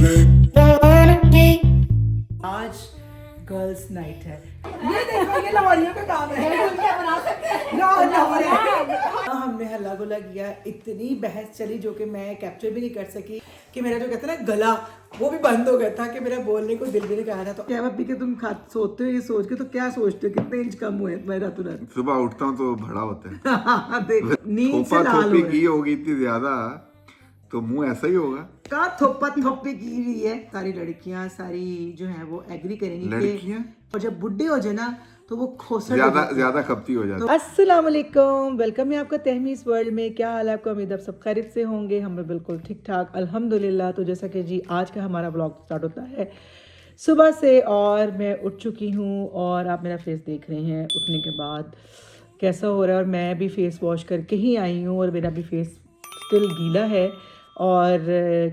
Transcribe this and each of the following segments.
आज girls night है। ये देखो, ये लाहौरियों का काम है। हमने हल्ला गुला किया, इतनी बहस चली जो कि मैं कैप्चर भी नहीं कर सकी कि मेरा जो कहते हैं ना गला वो भी बंद हो गया था कि मेरा बोलने को दिल भी नहीं कर रहा था। तो क्या पी के तुम सोते हो ये सोच के, तो क्या सोचते हो कितने इंच कम हुए मैं रातों रात? सुबह उठता हूँ तो बड़ा होता है। देख, नींद से लाल हो की होगी इतनी ज्यादा तो मुंह ऐसा ही होगा। का थोपा थोपी की हुई है। सारी लड़कियां सारी जो है वो एग्री करेंगी लड़कियां, और जब बुढ़े हो जाए ना तो वो खोसड़ ज्यादा खपती हो जाती है। अस्सलाम वालेकुम, वेलकम है आपका तहमीस वर्ल्ड में। क्या हाल है आपका? उम्मीद आप सब खैरियत से होंगे। हम भी बिल्कुल ठीक ठाक अल्हम्दुलिल्लाह। तो जैसा कि जी आज का हमारा ब्लॉग स्टार्ट होता है सुबह से, और मैं उठ चुकी हूँ और आप मेरा फेस देख रहे हैं उठने के बाद कैसा हो रहा है। और मैं भी फेस वॉश करके ही आई हूँ और मेरा भी फेस स्टिल गीला है। और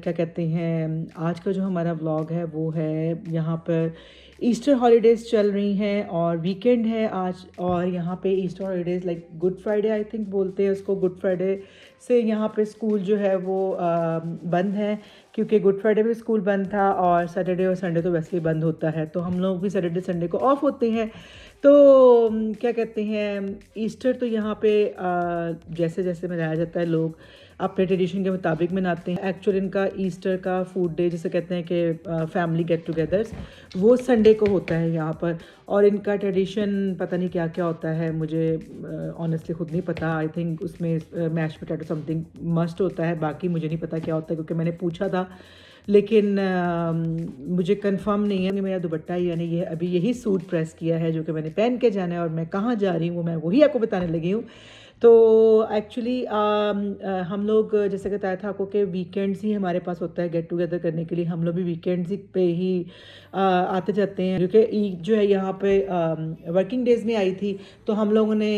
क्या कहते हैं, आज का जो हमारा व्लॉग है वो है, यहाँ पर ईस्टर हॉलीडेज़ चल रही हैं और वीकेंड है आज। और यहाँ पे Easter holidays like good Friday I think बोलते हैं उसको। गुड फ्राइडे से यहाँ पे स्कूल जो है वो बंद है, क्योंकि गुड फ्राइडे पे स्कूल बंद था और सैटरडे और संडे तो वैसे ही बंद होता है। तो हम लोग भी सैटरडे संडे को ऑफ होते हैं। तो क्या कहते हैं, ईस्टर तो यहाँ पे जैसे जैसे मनाया जाता है लोग अपने ट्रेडिशन के मुताबिक मनाते हैं। एक्चुअली इनका ईस्टर का फूड डे जिसे कहते हैं कि फैमिली गेट टुगेदर्स, वो संडे को होता है यहाँ पर। और इनका ट्रेडिशन पता नहीं क्या क्या होता है, मुझे ऑनेस्टली खुद नहीं पता। आई थिंक उसमें मैश पोटैटो समथिंग मस्ट होता है, बाकी मुझे नहीं पता क्या होता है क्योंकि मैंने पूछा था, लेकिन मुझे कंफर्म नहीं है। मेरा दुपट्टा यानी ये अभी यही सूट प्रेस किया है जो कि मैंने पहन के जाना है, और मैं कहाँ जा रही हूँ वो मैं वही आपको बताने लगी हूँ। तो एक्चुअली हम लोग जैसे बताया था आपको कि वीकेंड्स ही हमारे पास होता है गेट टुगेदर करने के लिए। हम लोग भी वीकेंड्स पे ही आते जाते हैं, क्योंकि ईद जो है यहाँ पे वर्किंग डेज़ में आई थी। तो हम लोगों ने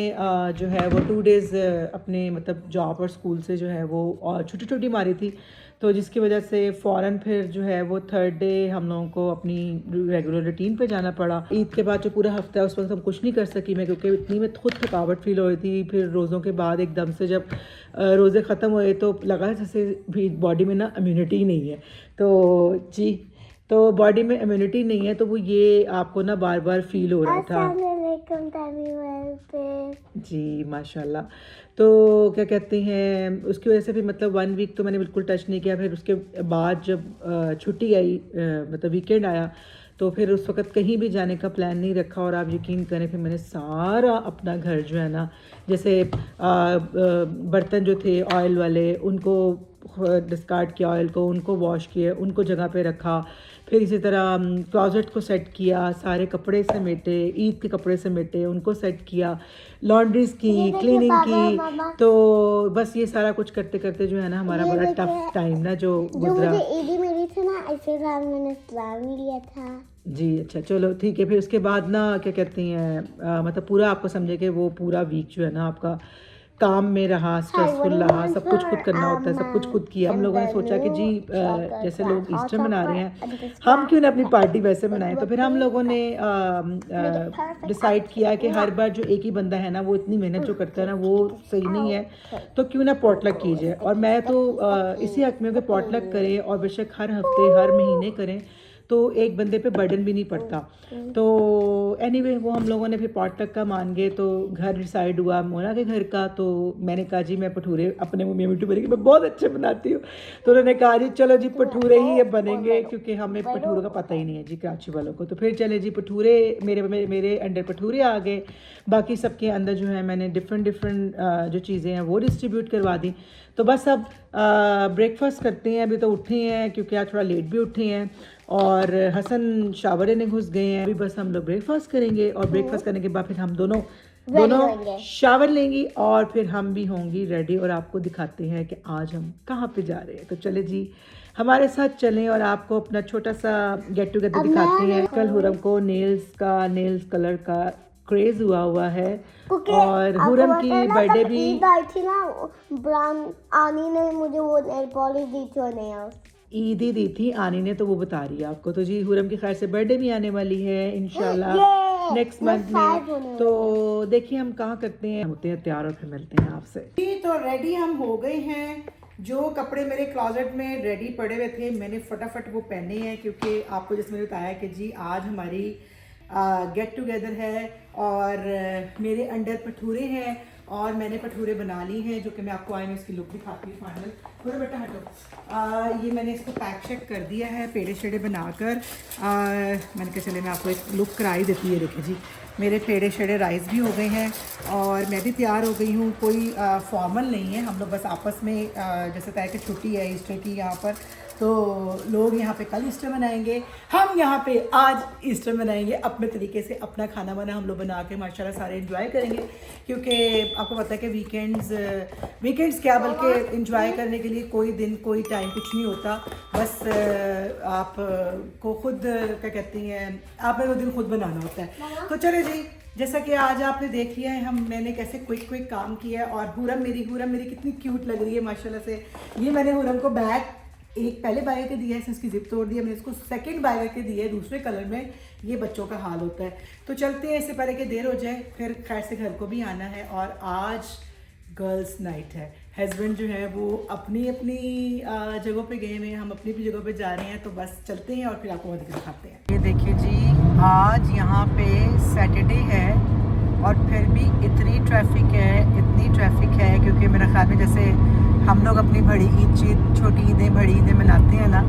जो है वो 2 डेज़ अपने मतलब जॉब और स्कूल से जो है वो छुट्टी छुट्टी मारी थी। तो जिसकी वजह से फ़ौरन फिर जो है वो थर्ड डे हम लोगों को अपनी रेगुलर रूटीन पे जाना पड़ा। ईद के बाद जो पूरा हफ्ता है उस वक्त हम कुछ नहीं कर सकी मैं, क्योंकि इतनी में खुद थकावट फील हो रही थी। फिर रोज़ों के बाद एकदम से जब रोज़े ख़त्म हुए तो लगा जैसे भी बॉडी में ना इम्यूनिटी नहीं है। तो जी, तो बॉडी में इम्यूनिटी नहीं है तो वो ये आपको ना बार बार फील हो रहा था। जी माशाल्लाह। तो क्या कहते हैं, उसकी वजह से फिर मतलब 1 वीक तो मैंने बिल्कुल टच नहीं किया। फिर उसके बाद जब छुट्टी आई मतलब वीकेंड आया तो फिर उस वक्त कहीं भी जाने का प्लान नहीं रखा। और आप यकीन करें फिर मैंने सारा अपना घर जो है ना, जैसे बर्तन जो थे ऑयल वाले उनको डिस्कार्ड किया, ऑयल को उनको वॉश किया, उनको जगह पे रखा। फिर इसी तरह क्लोजेट को सेट किया, सारे कपड़े समेटे, ईद के कपड़े समेटे, उनको सेट किया, लॉन्ड्रीज की, क्लीनिंग की। तो बस ये सारा कुछ करते करते जो है ना हमारा बड़ा टफ टाइम ना जो गुजरा। मेरी थी ना ऐसे मैंने प्लान लिया था। जी अच्छा, चलो ठीक है। फिर उसके बाद ना क्या कहते हैं मतलब पूरा आपको समझे कि वो पूरा वीक जो है ना आपका काम में रहा, स्ट्रेसफुल रहा, सब कुछ खुद करना होता है, सब कुछ खुद किया। हम लोगों ने सोचा कि जी जैसे लोग ईस्टर मना रहे हैं हम क्यों ना अपनी पार्टी वैसे मनाएं। तो फिर हम लोगों ने डिसाइड किया कि हर बार जो एक ही बंदा है ना वो इतनी मेहनत जो करता है ना वो सही नहीं है, तो क्यों ना पॉटलक कीजिए। और मैं तो इसी हक में हूँ कि पॉटलक करें और बेशक हर हफ्ते हर महीने करें तो एक बंदे पे बर्डन भी नहीं पड़ता। तो एनीवे वो हम लोगों ने फिर पॉटलक का मान गए। तो घर डिसाइड हुआ मोना के घर का। तो मैंने कहा जी मैं भटूरे अपने मम्मी मीठू बनेगी, मैं बहुत अच्छे बनाती हूँ। तो उन्होंने कहा जी चलो जी भटूरे ही ये बनेंगे, क्योंकि हमें भटूरों का पता ही नहीं है जी कराची वालों को। तो फिर चले जी भटूरे, मेरे अंडर भटूरे आ गए। बाकी सबके अंदर जो है मैंने डिफरेंट जो चीज़ें हैं वो डिस्ट्रीब्यूट करवा दी। तो बस अब ब्रेकफास्ट करते हैं। अभी तो उठे हैं क्योंकि आज थोड़ा लेट भी उठे हैं, और हसन शावर लेने घुस गए हैं। अभी बस हम लोग ब्रेकफास्ट करेंगे और ब्रेकफास्ट करने के बाद फिर हम दोनों शावर लेंगी और फिर हम भी होंगी रेडी, और आपको दिखाते हैं कि आज हम कहाँ पे जा रहे हैं। तो चले जी हमारे साथ चलें और आपको अपना छोटा सा गेट टुगेदर दिखाते हैं। कल हुरम को नेल्स कलर का क्रेज हुआ है, और हुरम की बर्थडे भी आई थी ना, ब्राउन आनी ने मुझे वो नेल पॉलिश दी थी, ईद ही दी थी आनी ने, तो वो बता रही है आपको। तो जी हुरम की खैर से बर्थडे भी आने वाली है इंशाल्लाह नेक्स्ट मंथ में। तो देखिए हम कहाँ करते हैं, होते हैं तैयार और फिर मिलते हैं आपसे। जी तो रेडी हम हो गए हैं, जो कपड़े मेरे क्लोजेट में रेडी पड़े हुए थे मैंने फटाफट वो पहने हैं, क्योंकि आपको जैसे मैंने बताया कि जी आज हमारी गेट टुगेदर है और मेरे अंडर भटूरे हैं और मैंने भटूरे बना ली हैं, जो कि मैं आपको आए में इसकी लुक दिखाती हूँ फाइनल। थोड़ा बेटा हटो। ये मैंने इसको पैक शेक कर दिया है पेड़े शेड़े बनाकर। मैंने कहा चले मैं आपको एक लुक कराई देती है। देखिए जी मेरे पेड़े शेड़े राइस भी हो गए हैं और मैं भी तैयार हो गई हूँ। कोई फॉर्मल नहीं है, हम लोग बस आपस में जैसे तय कि छुट्टी है ईस्टर की यहाँ पर, तो लोग यहाँ पे कल ईस्टर मनाएंगे, हम यहाँ पे आज ईस्टर मनाएंगे अपने तरीके से। अपना खाना वाना हम लोग बना के माशाल्लाह सारे एंजॉय करेंगे, क्योंकि आपको पता है कि वीकेंड्स क्या बल्कि एंजॉय करने के लिए कोई दिन कोई टाइम कुछ नहीं होता। बस आप को खुद क्या कहती हैं, आपने वो दिन खुद बनाना होता है। तो चले जी, जैसा कि आज आपने देख लिया है मैंने कैसे क्विक काम किया है। और हुरम मेरी कितनी क्यूट लग रही है माशाल्लाह से। ये मैंने हुरम को बैग एक पहले बाय करके दिया है, इसकी जिप तोड़ दिया, मैंने इसको सेकंड बाय करके दिया है दूसरे कलर में। ये बच्चों का हाल होता है। तो चलते हैं, इससे पहले कि देर हो जाए, फिर खैर से घर को भी आना है। और आज गर्ल्स नाइट है। हस्बैंड जो है वो अपनी जगहों पे गए हुए हैं, हम अपनी भी जगहों पे जा रहे हैं। तो बस चलते हैं और फिर आपको वहाँ दिखाते हैं। ये देखिए जी, आज यहाँ पे सैटरडे है और फिर भी इतनी ट्रैफिक है, क्योंकि मेरा ख्याल में जैसे हम लोग अपनी बड़ी ईद, छोटी ईदें, बड़ी ईदें मनाते हैं ना,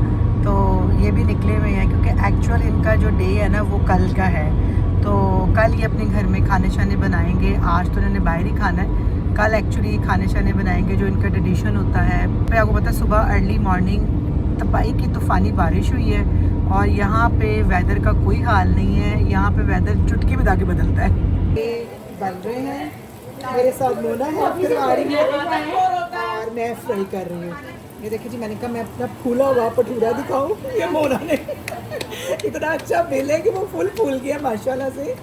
तो ये भी निकले हुए हैं, क्योंकि एक्चुअल इनका जो डे है ना वो कल का है। तो कल ये अपने घर में खाने शाने बनाएंगे। आज तो इन्होंने बाहर ही खाना है, कल एक्चुअली खाने शाने बनाएंगे जो इनका ट्रेडिशन होता है। फिर आपको पता है सुबह अर्ली मॉर्निंग तबाही की तूफ़ानी बारिश हुई है और यहाँ पे वेदर का कोई हाल नहीं है। यहाँ पे वेदर चुटकी बजा के बदलता है। ये बन रहे हैं, मेरे साथ मोना है फिर आ रही है और मैं फ्राई कर रही हूँ। ये देखिए जी, मैंने कहा मैं अपना फूला हुआ भटूरा दिखाऊं। ये मोना ने इतना अच्छा बेला है कि वो फूल गया माशाल्लाह से।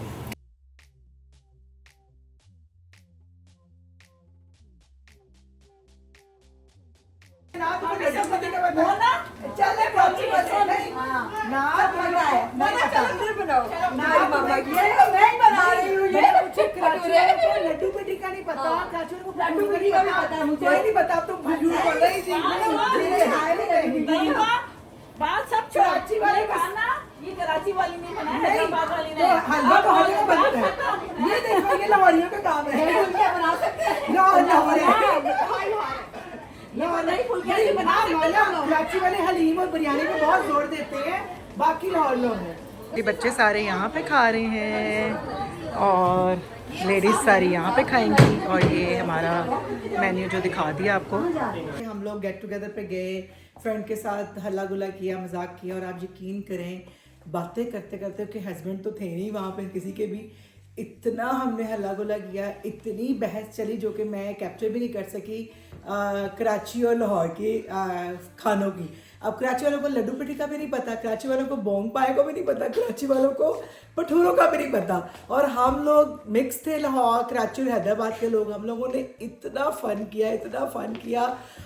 लड्डू पेटी का नहीं पता, लड्डू पेटी का भी पता, मुझे नहीं पता। अब तो झूठ बोल रही थी। बात सब कराची वाले खाना, ये कराची वाली नहीं बनाया, हैदराबाद वाली ने। हलवा तो हर जगह बनता है। ये देखो, ये लाहौरियों का काम है। फुलकियां बना सकते हैं। कराची वाले हलीम और बिरयानी पे बहुत जोर देते हैं, बाकी लाहौर लोग हैं। ये बच्चे सारे यहाँ पे खा रहे हैं और लेडीज़ सारी यहाँ पे खाएंगी। और ये हमारा मेन्यू जो दिखा दिया आपको। हम लोग गेट टुगेदर पे गए, फ्रेंड के साथ हल्ला गुल्ला किया, मजाक किया, और आप यकीन करें बातें करते करते कि हस्बैंड तो थे नहीं वहाँ पे किसी के भी, इतना हमने हल्ला गुल्ला किया, इतनी बहस चली जो कि मैं कैप्चर भी नहीं कर सकी कराची और लाहौर के खानों की। अब कराची वालों को लड्डू पेटी का भी नहीं पता, कराची वालों को बोंग पाए को भी नहीं पता, कराची वालों को भटूरों का भी नहीं पता। और हम लोग मिक्स थे, लाहौर, कराची और हैदराबाद के लोग। हम लोगों ने इतना फ़न किया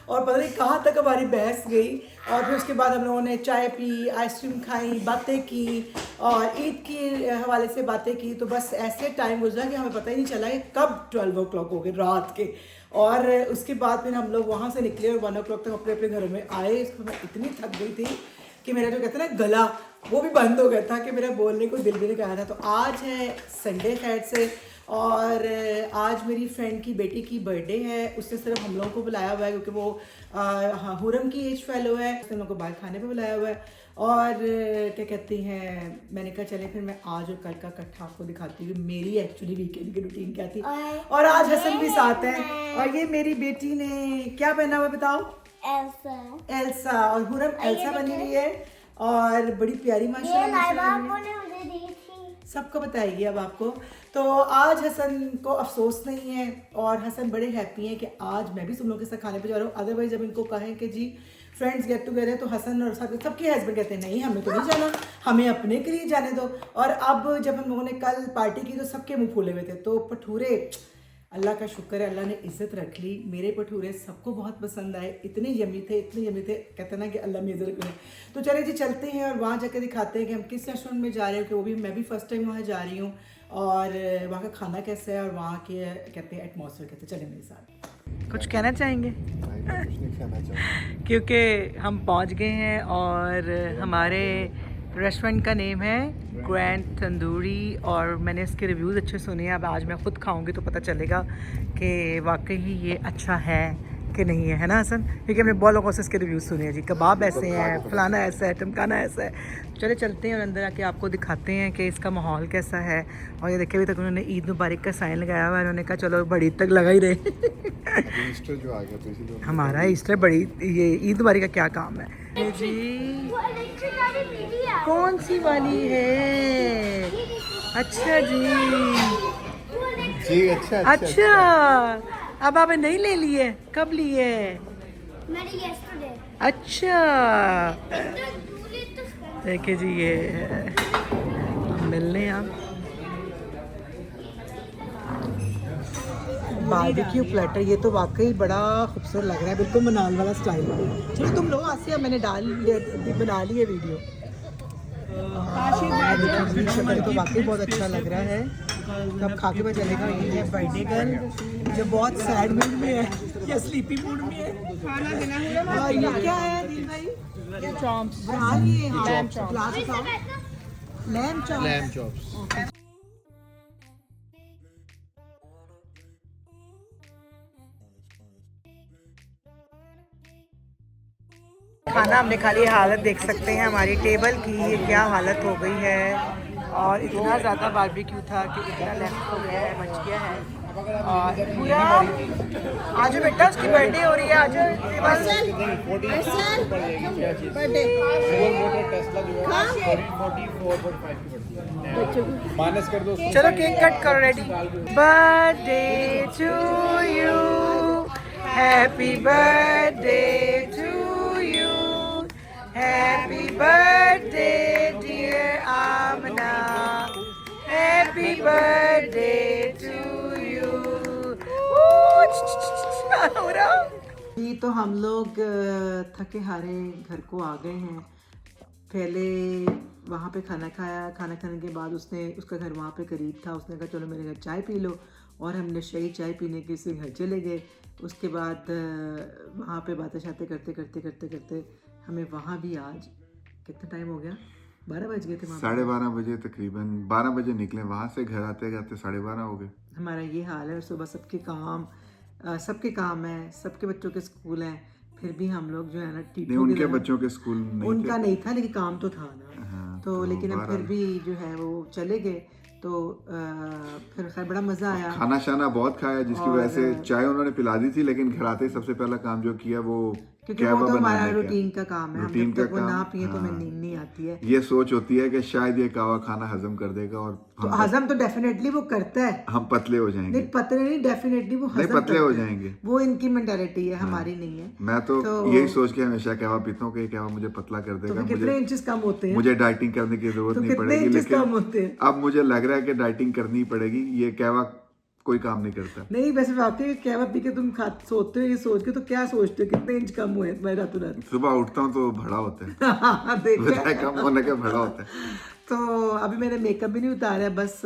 और पता नहीं कहाँ तक हमारी बहस गई। और फिर उसके बाद हम लोगों ने चाय पी, आइसक्रीम खाई, बातें की और ईद के हवाले से बातें की। तो बस ऐसे टाइम गुजरा कि हमें पता ही नहीं चला कि कब 12 o'clock हो गए रात के। और उसके बाद फिर हम लोग वहाँ से निकले और 1 o'clock तक अपने अपने घरों में आए। इसको मैं इतनी थक गई थी कि मेरा जो कहते हैं ना गला, वो भी बंद हो गया था कि मेरा बोलने को दिल भी नहीं कर रहा था। तो आज है संडे खैर से, और आज मेरी फ्रेंड की बेटी की बर्थडे है। उसने सिर्फ हम लोगों को बुलाया हुआ है, क्योंकि वो हुरम की एज फेलो है, उसने हम लोग को बाहर खाने पे बुलाया हुआ है। और क्या कहती हैं, मैंने कहा चले फिर मैं आज और कल का इकट्ठा आपको दिखाती हूँ मेरी एक्चुअली वीकेंड की रूटीन क्या थी। और आज हसन भी साथ है। और ये मेरी बेटी ने क्या पहना हुआ बताओ? एल्सा। और हुरम एल्सा बनी हुई है और बड़ी प्यारी माशाल्लाह, सबको बताएगी अब आपको। तो आज हसन को अफसोस नहीं है और हसन बड़े हैप्पी हैं कि आज मैं भी तुम लोगों के साथ खाने पे जा रहा हूँ। अदरवाइज जब इनको कहें कि जी फ्रेंड्स गेट टुगेदर है, तो हसन और सबके हस्बैंड कहते हैं नहीं हमें तो नहीं जाना, हमें अपने के लिए जाने दो। और अब जब हम लोगों ने कल पार्टी की तो सबके मुंह फूले हुए थे। तो भटूरे, अल्लाह का शुक्र है, अल्लाह ने इज्जत रख ली। मेरे भटूरे सबको बहुत पसंद आए, इतने यमी थे, कहते ना कि अल्लाह में इज्जत रखे। तो चले जी चलते हैं और वहाँ जाकर दिखाते हैं कि हम किस रेस्टोरेंट में जा रहे हैं, कि वो भी मैं भी फर्स्ट टाइम वहाँ जा रही हूँ, और वहाँ का खाना कैसा है और वहाँ के कहते हैं एटमॉस्फेयर कैसे। चले मेरे साथ। कुछ कहना चाहेंगे? क्योंकि हम पहुंच गए हैं और हमारे रेस्टोरेंट का नेम है ग्रैंड तंदूरी और मैंने इसके रिव्यूज़ अच्छे सुने हैं। अब आज मैं ख़ुद खाऊंगी तो पता चलेगा कि वाकई ही ये अच्छा है कि नहीं है ना हसन? क्योंकि हमने बहुत लोगों से इसके रिव्यूज़ सुने हैं जी, कबाब ऐसे हैं, फलाना ऐसा है, टमकाना ऐसा है। चले चलते हैं और अंदर आके आपको दिखाते हैं कि इसका माहौल कैसा है। और ये देखिए अभी तक उन्होंने ईद मुबारक का साइन लगाया हुआ है। उन्होंने कहा चलो बड़ी ईद तक लगा ही रहे। ईस्टर जो आ गया तो इसीलिए हमारा ईस्टर बड़ी ये ईद मुबारक का क्या काम है ये जी? कौन सी वाली है? अच्छा जी, जी अच्छा अच्छा अब आपने नहीं ले लिए? कब लिए? मैंने yesterday अच्छा देखिए जी ये मिलने आप बारबेक्यू प्लेटर। ये तो वाकई बड़ा खूबसूरत लग रहा है, बिल्कुल मनाल वाला स्टाइल। चलो तुम लोग आसिया, मैंने बना ली है वीडियो। शक्ल तो वाकई बहुत अच्छा लग रहा है। तब खा के पता चलेगा ये है बर्थडे गर्ल जो बहुत सैड मूड में है या स्लीपी मूड में है। खाना देना और ये क्या है दिल भाई? ये चॉप्स। हाँ ये लैम चॉप्स। Lamb chops. खाना हमने खा लिया। हालत देख सकते हैं हमारी टेबल की, ये क्या हालत हो गई है। और इतना ज़्यादा बारबेक्यू था कि इतना लेफ्ट हो गया है, बच गया है। और पूरा आज बेटा उसकी बर्थडे हो रही है आज। माइनस कर दो। चलो केक कट करो, ready. Birthday to you, happy birthday to you, happy birthday dear Amna, happy birthday to you. जी तो हम लोग थके हारे घर को आ गए हैं। पहले वहाँ पे खाना खाया, खाना खाने के बाद उसका घर वहाँ पे करीब था। उसने कहा चलो मेरे घर चाय पी लो, और हमने शाही चाय पीने के उसके घर चले गए। उसके बाद वहाँ पे बातें शातें करते करते करते करते हमें वहाँ भी आज कितना टाइम हो गया? 12 बज गए थे वहाँ। 12:30 बजे तकरीबन 12 बजे निकले वहाँ से, घर आते जाते 12:30 हो गए। हमारा ये हाल है। और सुबह सबके काम है, सबके बच्चों के स्कूल हैं, फिर भी हम लोग जो है ना नहीं, उनके बच्चों के स्कूल नहीं उनका थे। नहीं था लेकिन काम तो था ना। हाँ, तो लेकिन हम फिर भी जो है वो चले गए। तो फिर खैर बड़ा मज़ा आया। खाना शाना बहुत खाया जिसकी वजह से चाय उन्होंने पिला दी थी, लेकिन घर आते ही सबसे पहला काम जो किया वो क्योंकि वो तो हमारा रूटीन का काम है। हम रूटीन जब का तक वो ना काम, पिए तो हमें हाँ। नींद नहीं आती है। ये सोच होती है कि शायद ये कहवा खाना हजम कर देगा और तो हजम तो डेफिनेटली वो करता है। हम पतले हो जाएंगे। नहीं पतले नहीं, डेफिनेटली वो नहीं, हजम पतले हो करता है। जाएंगे। वो इनकी मेंटालिटी है, हमारी नहीं है। मैं तो यही सोच के हमेशा कहवा पीता हूँ कि कहवा मुझे पतला कर तो देगा। कितने इंचेस कम होते हैं? मुझे डाइटिंग करने की जरूरत तो नहीं कितने पड़ेगी, इंचेस कम लेकिन होते हैं? अब मुझे लग रहा है कि डाइटिंग करनी ही पड़ेगी। ये कहवा कोई काम नहीं करता। नहीं वैसे वाकई कहवा पी के तुम सोते हो ये सोच के, तो क्या सोचते हो कितने इंच कम हुए तुम्हारे रातों रात? सुबह उठता हूँ तो बड़ा होता है। देखा है? कम होने का बड़ा होता है। तो अभी मैंने मेकअप भी नहीं उतारा, बस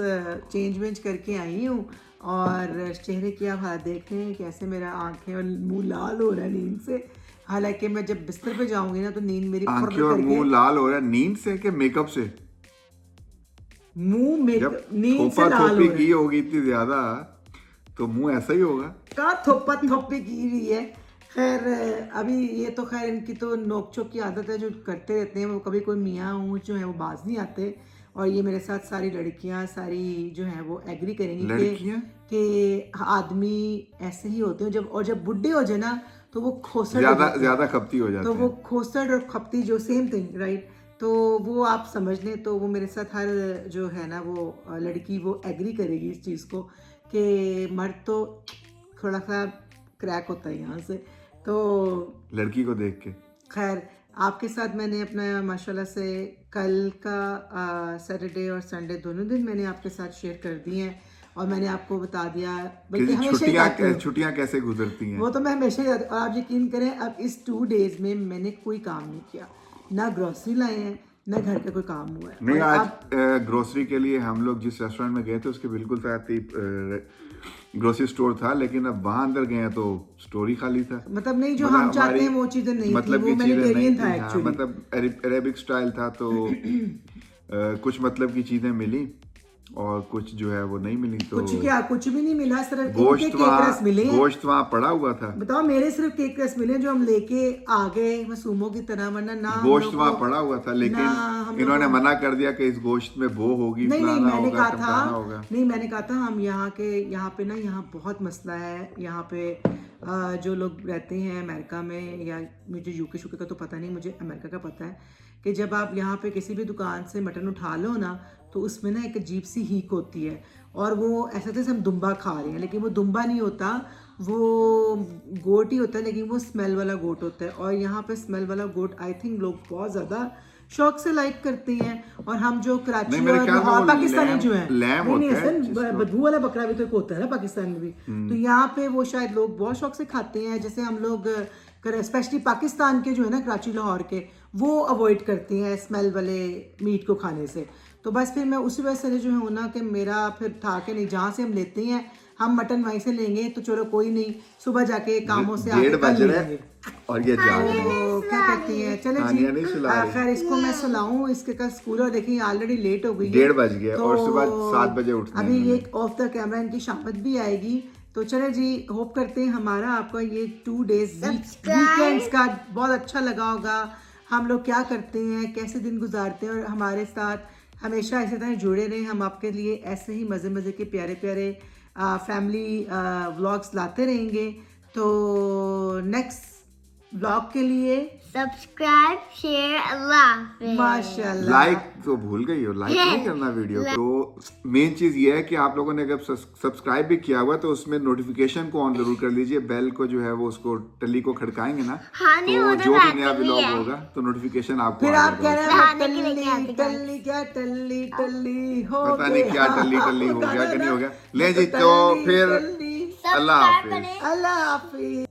चेंज वेंज करके आई हूँ। और चेहरे की आप हाथ देख रहे हैं कैसे मेरा आंखें और मुंह लाल हो रहा है नींद से। हालांकि मैं जब बिस्तर पे जाऊंगी ना तो नींद मेरी आंखें और मुंह लाल हो रहा है नींद से कि मेकअप से? मुंह में जब नींद से थोपा लाल हो थोपी रहा की है। होगी इतनी ज्यादा तो मुंह ऐसा ही होगा। का थोपा थोपी की हुई है। खैर अभी ये तो खैर इनकी तो नोक चोक की आदत है जो करते रहते हैं। वो कभी कोई मियाँ ऊँच जो है वो बाज नहीं आते। और ये मेरे साथ सारी लड़कियां सारी जो है वो एग्री करेंगी कि आदमी ऐसे ही होते हैं जब बुढ़े हो जाए ना तो वो खोसड़ ज्यादा खपती हो जाते तो वो खोसड़ और खपती जो सेम थिंग राइट। तो वो आप समझ लें। तो वो मेरे साथ हर जो है ना वो लड़की वो एग्री करेगी इस चीज़ को कि मर्द तो थोड़ा सा क्रैक होता है यहाँ से। तो लड़की को देख के खैर आपके साथ मैंने अपना माशाल्लाह से कल का सैटरडे और संडे दोनों दिन मैंने आपके साथ शेयर कर दिए हैं। और मैंने आपको बता दिया बल्कि हमेशा छुट्टियां कैसे गुजरती हैं वो तो मैं हमेशा ही। और आप यकीन करें अब इस 2 डेज में मैंने कोई काम नहीं किया, ना ग्रोसरी लाए हैं ना घर का कोई काम हुआ है। नहीं आज ग्रोसरी के लिए हम लोग जिस रेस्टोरेंट में गए थे उसके बिल्कुल साथ ही ग्रोसरी स्टोर था, लेकिन अब वहां अंदर गए हैं तो स्टोर ही खाली था। मतलब नहीं जो मतलब हम चाहते हमारी हैं वो चीजें नहीं मतलब थी, वो की चीजें नहीं मैनिटेरियन थी। था हाँ, एक्चुअली। मतलब अरेबिक स्टाइल था तो कुछ मतलब की चीजें मिली और कुछ जो है वो नहीं मिली। तो कुछ क्या, कुछ भी नहीं मिला, सिर्फ इनके गोश्त केक रस मिले हैं। गोश्त वहाँ पड़ा हुआ था। बताओ, मेरे सिर्फ केक रस मिले जो हम लेके आ गए मासूमों की तरह, वरना ना हम गोश्त लोग वहाँ को- पड़ा हुआ था, ना लेकिन हम इन्होंने लोग- मना कर दिया कि इस गोश्त में बो होगी, नहीं नहीं, फलाना मैंने होगा, कहा था, टमटाना होगा। नहीं मैंने कहा था हम यहाँ पे ना, यहाँ बहुत मसला है यहाँ पे। जो लोग रहते हैं अमेरिका में, या मुझे यूके शुके का तो पता नहीं, मुझे अमेरिका का पता है कि जब आप यहाँ पे किसी भी दुकान से मटन उठा लो ना, तो उसमें ना एक अजीब सी हीक होती है, और वो ऐसा जैसे हम दुम्बा खा रहे हैं, लेकिन वो दुम्बा नहीं होता, वो गोट ही होता है, लेकिन वो स्मेल वाला गोट होता है। और यहाँ पे स्मेल वाला गोट आई थिंक लोग बहुत ज़्यादा शौक से लाइक करते हैं। और हम जो कराची नहीं, मेरे और ख्याल में लाहौर वो पाकिस्तानी जो है, लैम नहीं नहीं होता है, हसन, जिसको- बदबू वाला बकरा भी तो एक होता है ना पाकिस्तान में भी, तो यहाँ पे वो शायद लोग बहुत शौक से खाते हैं। जैसे हम लोग स्पेशली पाकिस्तान के जो है ना, कराची लाहौर के, वो अवॉइड करते हैं स्मेल वाले मीट को खाने से। तो बस फिर मैं उसी वजह से जो है होना कि मेरा फिर था कि नहीं, जहाँ से हम लेते हैं हम मटन वहीं से लेंगे, तो चलो कोई नहीं, सुबह जाके कामों से आके 1:30 कल बज ले रहे लेंगे। हैं और ये जाग रहे हैं। तो क्या कहती हैं, चले हानिया नहीं सुला जी, रही। खैर इसको मैं सुलाऊं, इसके कल स्कूल, और देखिए ऑलरेडी लेट हो गई है, 1:30 बज गया तो और सुबह 7 बजे उठना है अभी इन्होंने। एक ऑफ द कैमरा इनकी शामत भी आएगी। तो चले जी, होप करते हैं हमारा आपका ये 2 डेज वीकेंड्स का बहुत अच्छा लगा होगा। हम लोग क्या करते हैं, कैसे दिन गुजारते हैं, और हमारे साथ हमेशा इसी तरह जुड़े रहें। हम आपके लिए ऐसे ही मज़े मज़े के प्यारे प्यारे फैमिली व्लॉग्स लाते रहेंगे। तो नेक्स्ट व्लॉग के लिए सब्सक्राइब, शेयर, अल्लाह माशाल्लाह, लाइक तो भूल गई हो, लाइक नहीं करना वीडियो को। तो मेन चीज ये है कि आप लोगों ने अगर सब्सक्राइब भी किया हुआ तो उसमें नोटिफिकेशन को ऑन जरूर कर लीजिए। बेल को जो है वो उसको टली को खड़काएंगे ना, हाँ, नहीं, तो वो तो जो भी बात नया भी व्लॉग है। होगा तो नोटिफिकेशन आपको फिर आ आप कह जाएगा। रहे हैं नहाने के लिए क्या टल्ली दिखाएं? टल्ली क्या टल्ली टल्ली हो पता नहीं क्या गया। टल्ली टल्ली हो गया कि नहीं हो गया। ले जी, तो टल्ली, फिर टल्ली। अल्लाह सब्सक्राइब हाफिज। करें। अल्लाह हाफिज।